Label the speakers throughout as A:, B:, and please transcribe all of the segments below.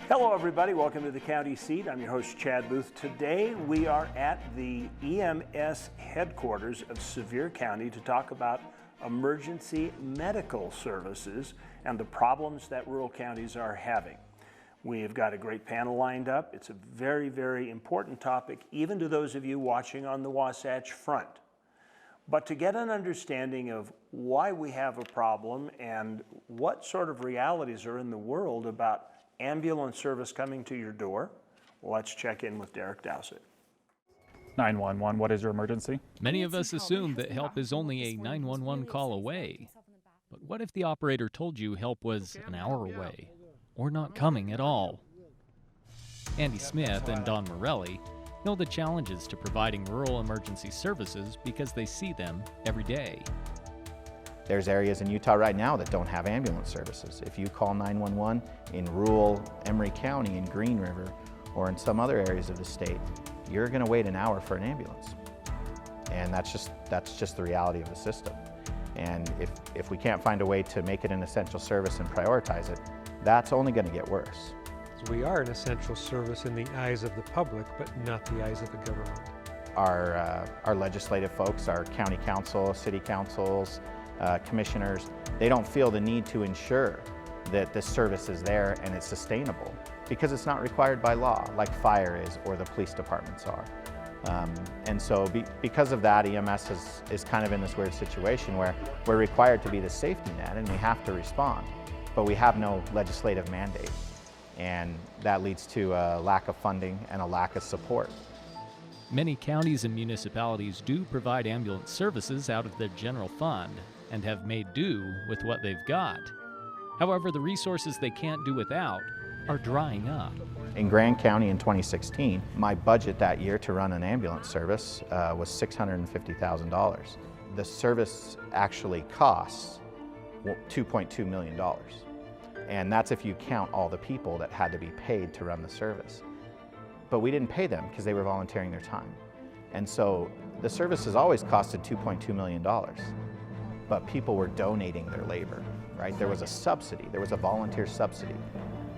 A: Hello everybody, welcome to the county seat. I'm your host Chad Booth. Today we are at the EMS headquarters of Sevier County to talk about emergency medical services and the problems that rural counties are having. We have got a great panel lined up. It's a very, very important topic, even to those of you watching on the Wasatch Front. But to get an understanding of why we have a problem and what sort of realities are in the world about ambulance service coming to your door, let's check in with Derek Dowsett.
B: 911, what is your emergency?
C: Many of us assume that help is only a 911 call away. But what if the operator told you help was an hour away, or not coming at all? Andy Smith and Don Morelli know the challenges to providing rural emergency services because they see them every day.
D: There's areas in Utah right now that don't have ambulance services. If you call 911 in rural Emery County, in Green River, or in some other areas of the state, you're going to wait an hour for an ambulance. And that's just the reality of the system. And if we can't find a way to make it an essential service and prioritize it, that's only going to get worse.
E: We are an essential service in the eyes of the public, but not the eyes of the government.
D: Our legislative folks, our county council, city councils, commissioners, they don't feel the need to ensure that this service is there and it's sustainable because it's not required by law like fire is or the police departments are. And so because of that, EMS is kind of in this weird situation where we're required to be the safety net and we have to respond, but we have no legislative mandate. And that leads to a lack of funding and a lack of support.
C: Many counties and municipalities do provide ambulance services out of their general fund and have made do with what they've got. However, the resources they can't do without are drying up.
D: In Grand County in 2016, my budget that year to run an ambulance service was $650,000. The service actually costs $2.2 million. And that's if you count all the people that had to be paid to run the service. But we didn't pay them because they were volunteering their time. And so the service has always costed $2.2 million. But people were donating their labor, right? There was a subsidy, there was a volunteer subsidy.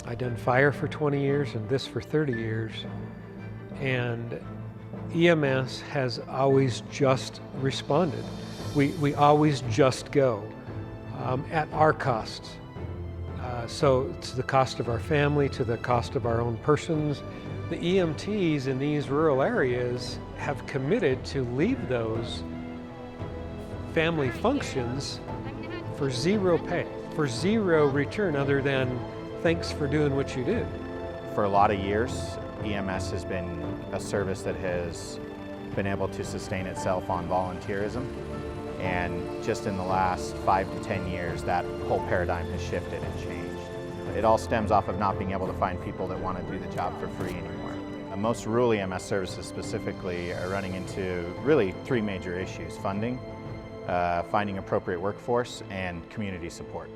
E: I've done fire for 20 years and this for 30 years. And EMS has always just responded. We always just go at our costs. So to the cost of our family, to the cost of our own persons. The EMTs in these rural areas have committed to leave those family functions for zero pay, for zero return other than thanks for doing what you do.
D: For a lot of years, EMS has been a service that has been able to sustain itself on volunteerism. And just in the last 5 to 10 years, that whole paradigm has shifted and changed. It all stems off of not being able to find people that want to do the job for free anymore. Most rural EMS services specifically are running into really 3 major issues: funding, finding appropriate workforce, and community support.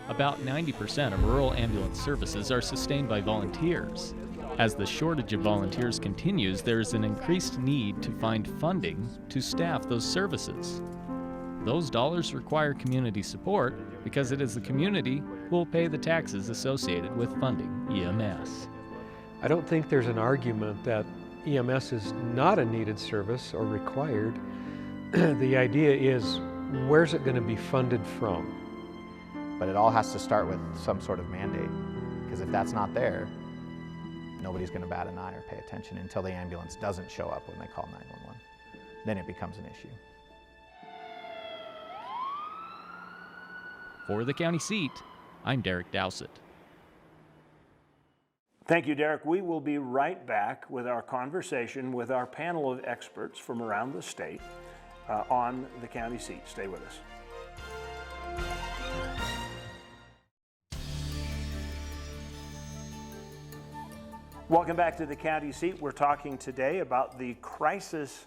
C: About 90% of rural ambulance services are sustained by volunteers. As the shortage of volunteers continues, there is an increased need to find funding to staff those services. Those dollars require community support because it is the community who will pay the taxes associated with funding EMS.
E: I don't think there's an argument that EMS is not a needed service or required. The idea is, where's it going to be funded from?
D: But it all has to start with some sort of mandate, because if that's not there, nobody's going to bat an eye or pay attention until the ambulance doesn't show up when they call 911. Then it becomes an issue.
C: For the county seat, I'm Derek Dowsett.
A: Thank you, Derek. We will be right back with our conversation with our panel of experts from around the state on the county seat. Stay with us. Welcome back to the county seat. We're talking today about the crisis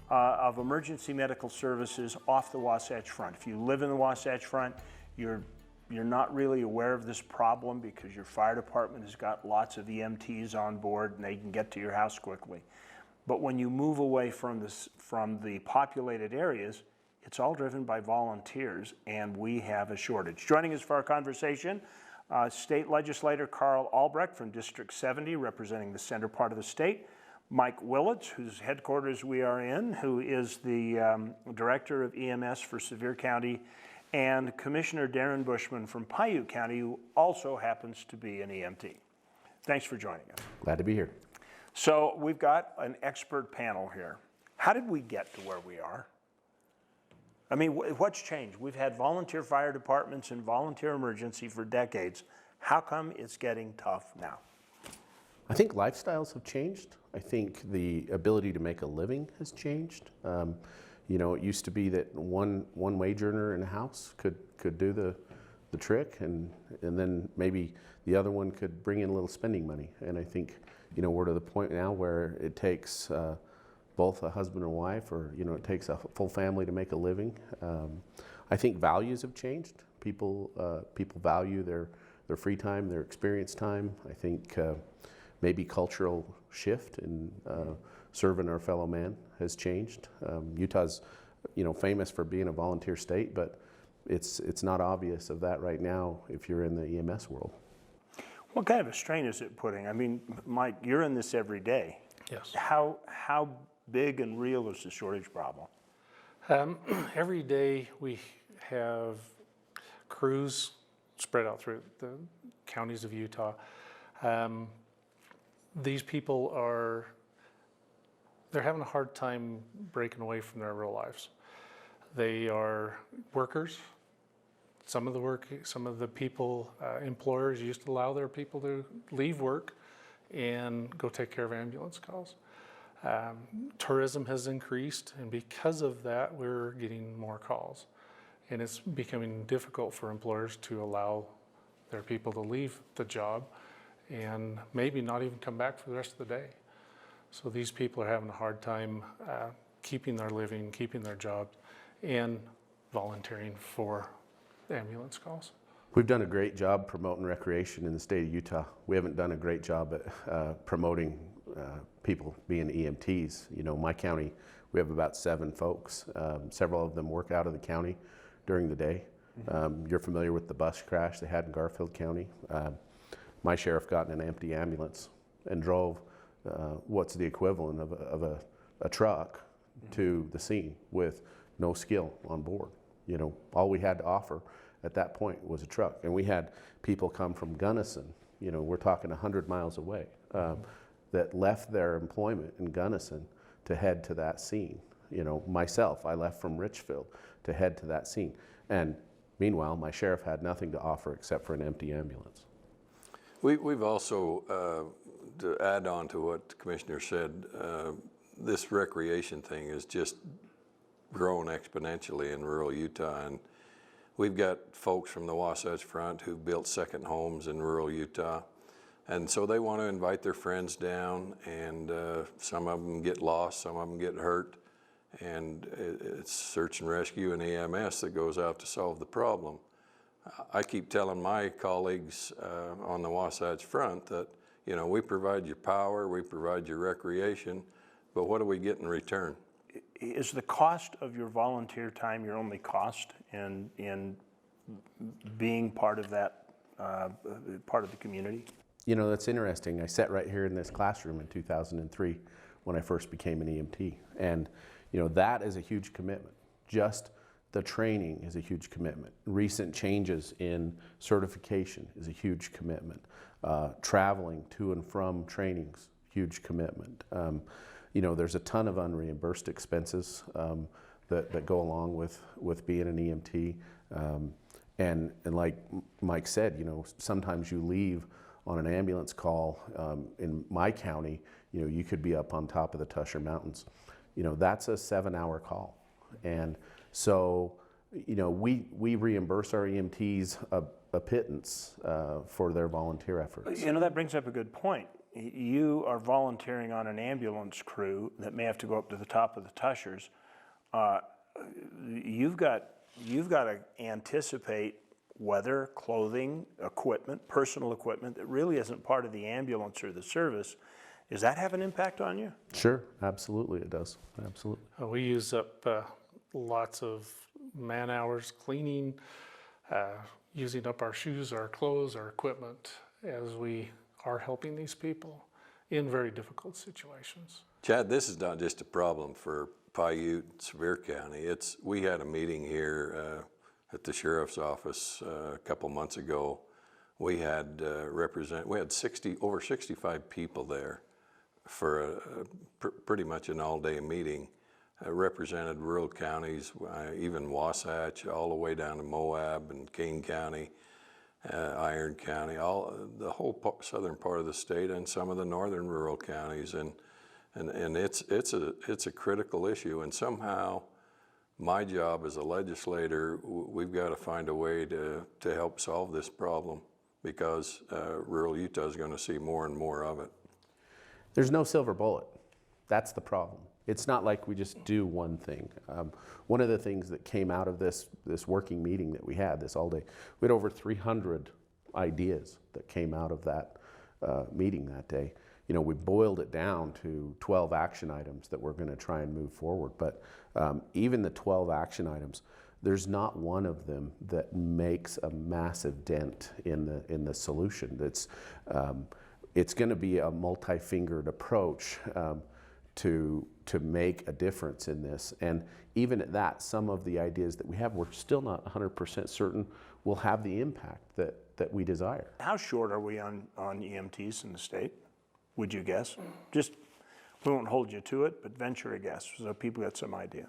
A: of emergency medical services off the Wasatch Front. If you live in the Wasatch Front, you're not really aware of this problem because your fire department has got lots of EMTs on board and they can get to your house quickly. But when you move away from the populated areas, it's all driven by volunteers and we have a shortage. Joining us for our conversation, State Legislator Carl Albrecht from District 70, representing the center part of the state. Mike Willits, whose headquarters we are in, who is the Director of EMS for Sevier County, and Commissioner Darren Bushman from Paiute County, who also happens to be an EMT. Thanks for joining us.
F: Glad to be here.
A: So we've got an expert panel here. How did we get to where we are? I mean, what's changed? We've had volunteer fire departments and volunteer emergency for decades. How come it's getting tough now?
F: I think lifestyles have changed. I think the ability to make a living has changed. You know, it used to be that one wage earner in a house could do the trick, and then maybe the other one could bring in a little spending money. And I think, you know, we're to the point now where it takes both a husband and wife, or, you know, it takes a full family to make a living. I think values have changed. People value their free time, their experience time. I think maybe cultural shift in serving our fellow man has changed. Utah's, you know, famous for being a volunteer state, but it's not obvious of that right now if you're in the EMS world.
A: What kind of a strain is it putting? I mean, Mike, you're in this every day.
E: Yes.
A: How big and real is the shortage problem?
E: Every day we have crews spread out through the counties of Utah. These people they're having a hard time breaking away from their real lives. They are workers. Some of the people, employers used to allow their people to leave work and go take care of ambulance calls. Tourism has increased, and because of that, we're getting more calls. And it's becoming difficult for employers to allow their people to leave the job and maybe not even come back for the rest of the day. So these people are having a hard time keeping their living, keeping their jobs, and volunteering for ambulance calls.
F: We've done a great job promoting recreation in the state of Utah. We haven't done a great job at promoting people being EMTs. You know, my county, we have about 7 folks. Several of them work out of the county during the day. You're familiar with the bus crash they had in Garfield County. My sheriff got in an empty ambulance and drove what's the equivalent of a truck to the scene with no skill on board. You know, all we had to offer at that point was a truck. And we had people come from Gunnison, you know, we're talking 100 miles away, that left their employment in Gunnison to head to that scene. You know, myself, I left from Richfield to head to that scene. And meanwhile, my sheriff had nothing to offer except for an empty ambulance.
G: We've also, to add on to what the Commissioner said, this recreation thing is just grown exponentially in rural Utah. And we've got folks from the Wasatch Front who built second homes in rural Utah. And so they want to invite their friends down, and some of them get lost, some of them get hurt. And it's search and rescue and EMS that goes out to solve the problem. I keep telling my colleagues on the Wasatch Front that, you know, we provide you power, we provide you recreation, but what do we get in return?
A: Is the cost of your volunteer time your only cost in being part of that, part of the community?
F: You know, that's interesting. I sat right here in this classroom in 2003 when I first became an EMT. And, you know, that is a huge commitment. Just the training is a huge commitment. Recent changes in certification is a huge commitment. Traveling to and from trainings, huge commitment. You know, there's a ton of unreimbursed expenses that go along with being an EMT. And like Mike said, you know, sometimes you leave on an ambulance call. In my county, you know, you could be up on top of the Tusher Mountains. You know, that's a 7-hour call. And so, you know, we reimburse our EMTs a pittance for their volunteer efforts.
A: You know, that brings up a good point. You are volunteering on an ambulance crew that may have to go up to the top of the Tushers. You've got to anticipate weather, clothing, equipment, personal equipment that really isn't part of the ambulance or the service. Does that have an impact on you?
F: Sure, absolutely it does, absolutely.
E: We use up lots of man hours cleaning,
H: using up our shoes, our clothes, our equipment as we are helping these people in very difficult situations.
G: Chad, this is not just a problem for Paiute, Sevier County. We had a meeting here at the sheriff's office a couple months ago. We had over 65 people there for pretty much an all-day meeting. Represented rural counties, even Wasatch, all the way down to Moab and Kane County, Iron County, the whole southern part of the state, and some of the northern rural counties, and it's a critical issue. And somehow, my job as a legislator, we've got to find a way to help solve this problem, because rural Utah is going to see more and more of it.
F: There's no silver bullet. That's the problem. It's not like we just do one thing. One of the things that came out of this working meeting that we had, this all day, we had over 300 ideas that came out of that meeting that day. You know, we boiled it down to 12 action items that we're going to try and move forward. But even the 12 action items, there's not one of them that makes a massive dent in the solution. It's going to be a multi-fingered approach to make a difference in this. And even at that, some of the ideas that we have, we're still not 100% certain will have the impact that we desire.
A: How short are we on EMTs in the state, would you guess? Just, we won't hold you to it, but venture a guess, so people get some idea.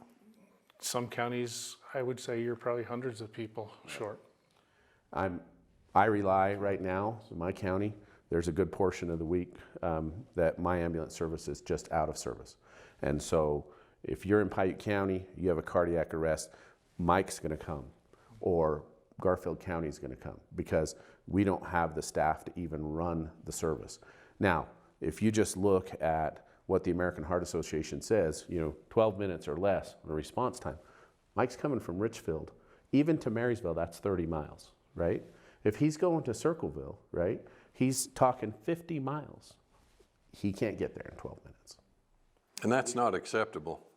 H: Some counties, I would say you're probably hundreds of people short.
F: I rely right now, in my county, there's a good portion of the week that my ambulance service is just out of service. And so if you're in Paiute County, you have a cardiac arrest, Mike's gonna come, or Garfield County is gonna come, because we don't have the staff to even run the service. Now, if you just look at what the American Heart Association says, 12 minutes or less of response time, Mike's coming from Richfield, even to Marysville, that's 30 miles, right? If he's going to Circleville, right, he's talking 50 miles. He can't get there in 12 minutes.
G: And that's not acceptable.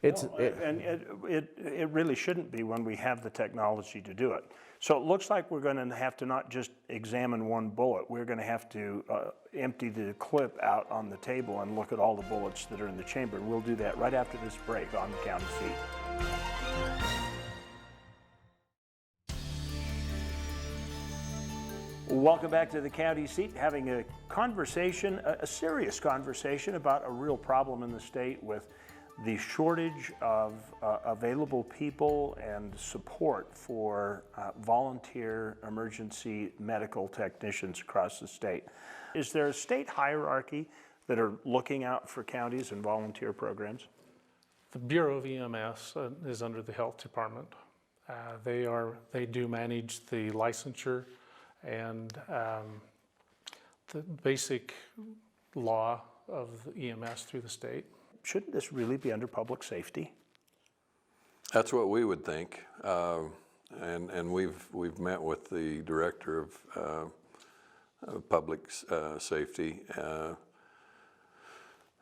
A: It really shouldn't be when we have the technology to do it. So it looks like we're going to have to not just examine one bullet. We're going to have to empty the clip out on the table and look at all the bullets that are in the chamber. We'll do that right after this break on the county seat. Welcome back to the county seat, having a conversation, a serious conversation about a real problem in the state with the shortage of available people and support for volunteer emergency medical technicians across the state. Is there a state hierarchy that are looking out for counties and volunteer programs?
H: The Bureau of EMS is under the Health Department. They do manage the licensure and the basic law of the EMS through the state.
A: Shouldn't this really be under public safety?
G: That's what we would think, and we've met with the director of public safety,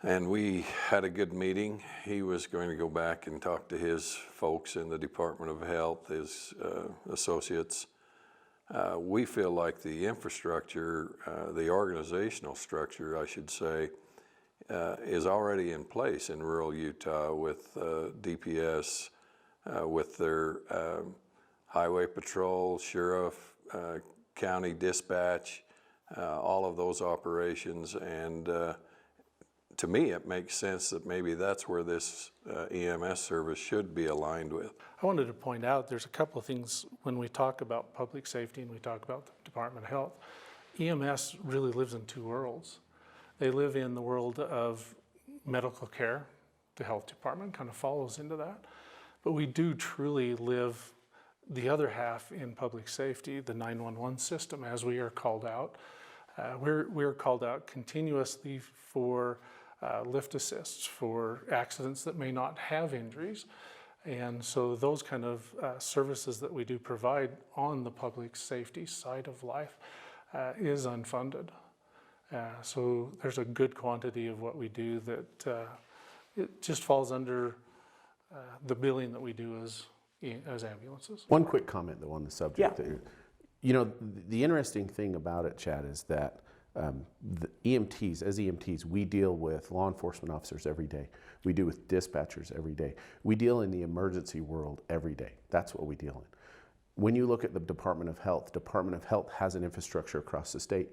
G: and we had a good meeting. He was going to go back and talk to his folks in the Department of Health, his associates. We feel like the infrastructure, the organizational structure, I should say, is already in place in rural Utah with DPS, with their highway patrol, sheriff, county dispatch, all of those operations. And to me, it makes sense that maybe that's where this EMS service should be aligned with.
H: I wanted to point out there's a couple of things when we talk about public safety and we talk about the Department of Health. EMS really lives in two worlds. They live in the world of medical care. The health department kind of follows into that. But we do truly live the other half in public safety, the 911 system, as we are called out. We're called out continuously for lift assists, for accidents that may not have injuries. And so those kind of services that we do provide on the public safety side of life is unfunded. So there's a good quantity of what we do that it just falls under the billing that we do as ambulances.
F: One quick comment though on the subject.
A: Yeah.
F: You know, the interesting thing about it, Chad, is that the EMTs, as EMTs, we deal with law enforcement officers every day. We deal with dispatchers every day. We deal in the emergency world every day. That's what we deal in. When you look at the Department of Health has an infrastructure across the state.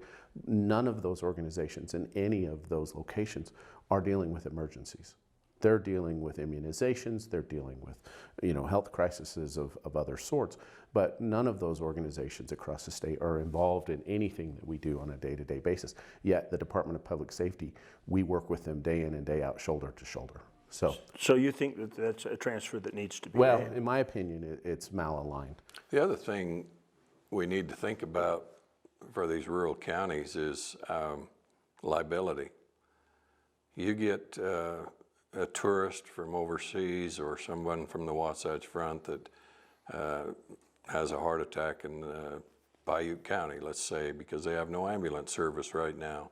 F: None of those organizations in any of those locations are dealing with emergencies. They're dealing with immunizations, they're dealing with, you know, health crises of other sorts, but none of those organizations across the state are involved in anything that we do on a day-to-day basis. Yet the Department of Public Safety, we work with them day in and day out, shoulder to shoulder.
A: So you think that that's a transfer that needs to be
F: well,
A: made?
F: in my opinion, it's malaligned.
G: The other thing we need to think about for these rural counties is liability. You get a tourist from overseas or someone from the Wasatch Front that has a heart attack in Paiute County, let's say, because they have no ambulance service right now.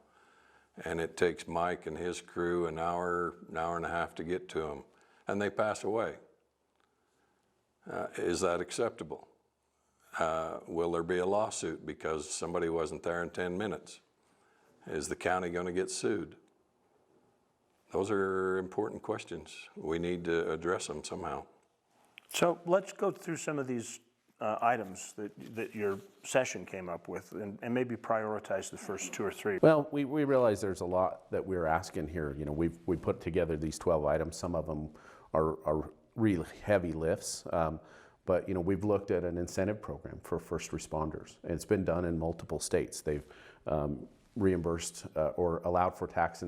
G: And it takes Mike and his crew an hour and a half to get to them, and they pass away. Is that acceptable? Will there be a lawsuit because somebody wasn't there in 10 minutes? Is the county going to get sued? Those are important questions. We need to address them somehow.
A: So let's go through some of these items that your session came up with and maybe prioritize the first 2 or 3.
F: Well, we realize there's a lot that we're asking here. You know, we put together these 12 items. Some of them are really heavy lifts. But, you know, we've looked at an incentive program for first responders. And it's been done in multiple states. They've reimbursed or allowed for tax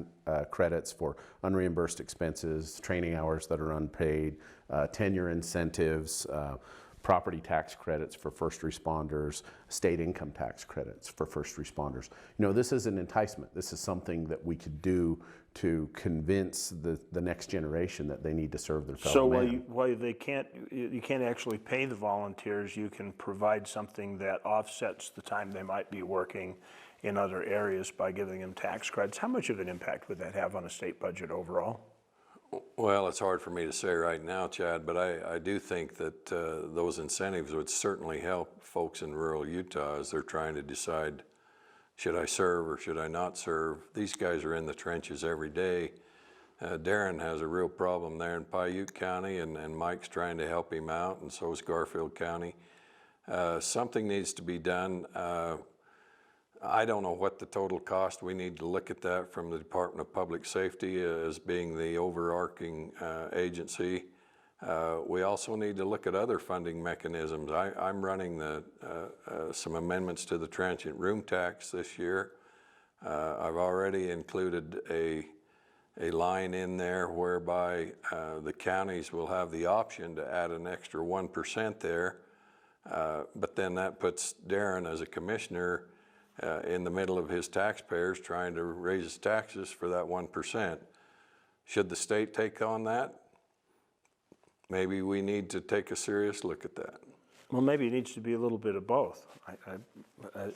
F: credits for unreimbursed expenses, training hours that are unpaid, tenure incentives, property tax credits for first responders, state income tax credits for first responders. You know, this is an enticement. This is something that we could do to convince the next generation that they need to serve their fellow man.
A: So while you can't actually pay the volunteers, you can provide something that offsets the time they might be working in other areas by giving them tax credits. How much of an impact would that have on a state budget overall?
G: Well, it's hard for me to say right now, Chad, but I do think that those incentives would certainly help folks in rural Utah as they're trying to decide, should I serve or should I not serve? These guys are in the trenches every day. Darren has a real problem there in Paiute County, and Mike's trying to help him out, and so is Garfield County. Something needs to be done. I don't know what the total cost. We need to look at that from the Department of Public Safety as being the overarching agency. We also need to look at other funding mechanisms. I'm running some amendments to the transient room tax this year. I've already included a line in there whereby the counties will have the option to add an extra 1% there, but then that puts Darren as a commissioner in the middle of his taxpayers trying to raise his taxes for that 1%. Should the state take on that? Maybe we need to take a serious look at that.
A: Well, maybe it needs to be a little bit of both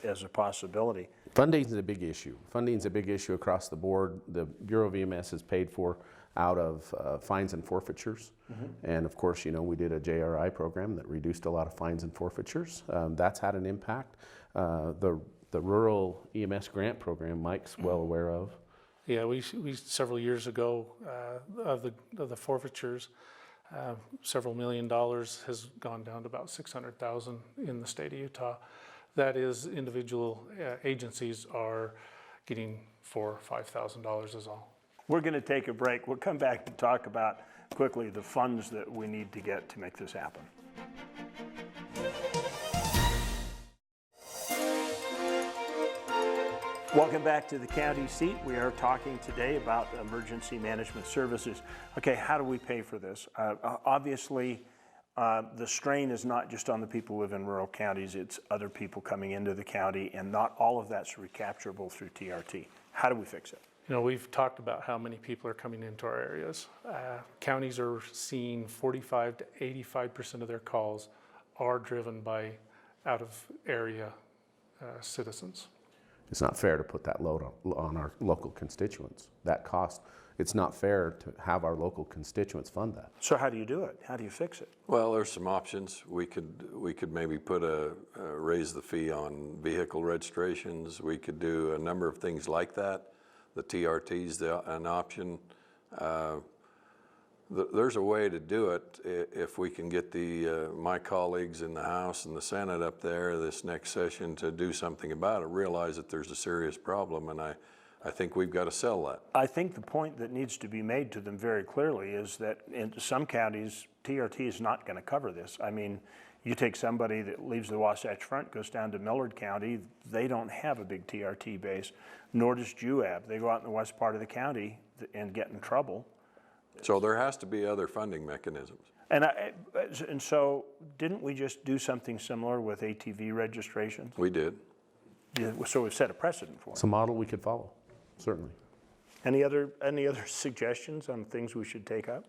A: as a possibility.
F: Funding is a big issue. Funding is a big issue across the board. The Bureau of EMS is paid for out of fines and forfeitures. Mm-hmm. And of course, you know, we did a JRI program that reduced a lot of fines and forfeitures. That's had an impact. The rural EMS grant program, Mike's well aware of.
H: Yeah, we several years ago of the forfeitures, several $1 million has gone down to about $600,000 in the state of Utah. That is, individual agencies are getting $4,000 or $5,000 is all.
A: We're going to take a break. We'll come back and talk about quickly the funds that we need to get to make this happen. Welcome back to the county seat. We are talking today about emergency management services. Okay, how do we pay for this? Obviously, the strain is not just on the people who live in rural counties, it's other people coming into the county, and not all of that's recapturable through TRT. How do we fix it?
H: You know, we've talked about how many people are coming into our areas. Counties are seeing 45 to 85% of their calls are driven by out-of-area citizens.
F: It's not fair to put that load on our local constituents. That cost it's not fair to have our local constituents fund that.
A: So how do you do it? How do you fix it?
G: Well, there's some options. We could maybe put raise the fee on vehicle registrations. We could do a number of things like that. The TRT's an option. There's a way to do it if we can get my colleagues in the House and the Senate up there this next session to do something about it, realize that there's a serious problem, and I think we've got to sell that.
A: I think the point that needs to be made to them very clearly is that in some counties, TRT is not going to cover this. I mean, you take somebody that leaves the Wasatch Front, goes down to Millard County, they don't have a big TRT base, nor does JUAB. They go out in the west part of the county and get in trouble.
G: So there has to be other funding mechanisms.
A: And so didn't we just do something similar with ATV registrations?
G: We did.
A: Yeah, so we've set a precedent for it.
F: It's a model we could follow, certainly.
A: Any other suggestions on things we should take up?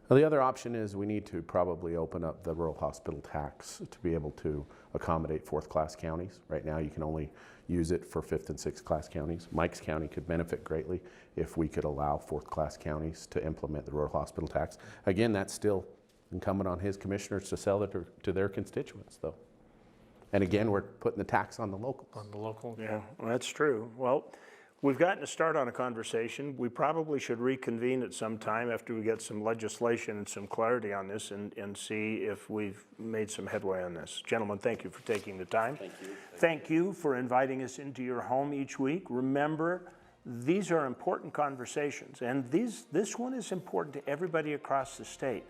F: Well, the other option is we need to probably open up the rural hospital tax to be able to accommodate 4th class counties. Right now you can only use it for 5th and 6th class counties. Mike's County could benefit greatly if we could allow 4th class counties to implement the rural hospital tax. Again, that's still incumbent on his commissioners to sell it to their constituents though. And again, we're putting the tax on the locals.
H: On the local.
A: Yeah, well, that's true. Well, we've gotten to start on a conversation. We probably should reconvene at some time after we get some legislation and some clarity on this and see if we've made some headway on this. Gentlemen, thank you for taking the time. Thank you. Thank you for inviting us into your home each week. Remember, these are important conversations, and this one is important to everybody across the state.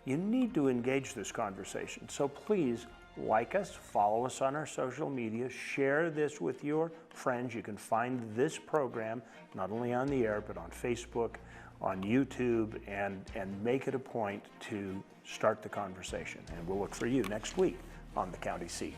A: You need to engage this conversation, so please like us, follow us on our social media, share this with your friends. You can find this program not only on the air, but on Facebook, on YouTube, and make it a point to start the conversation. And we'll look for you next week on the County Seat.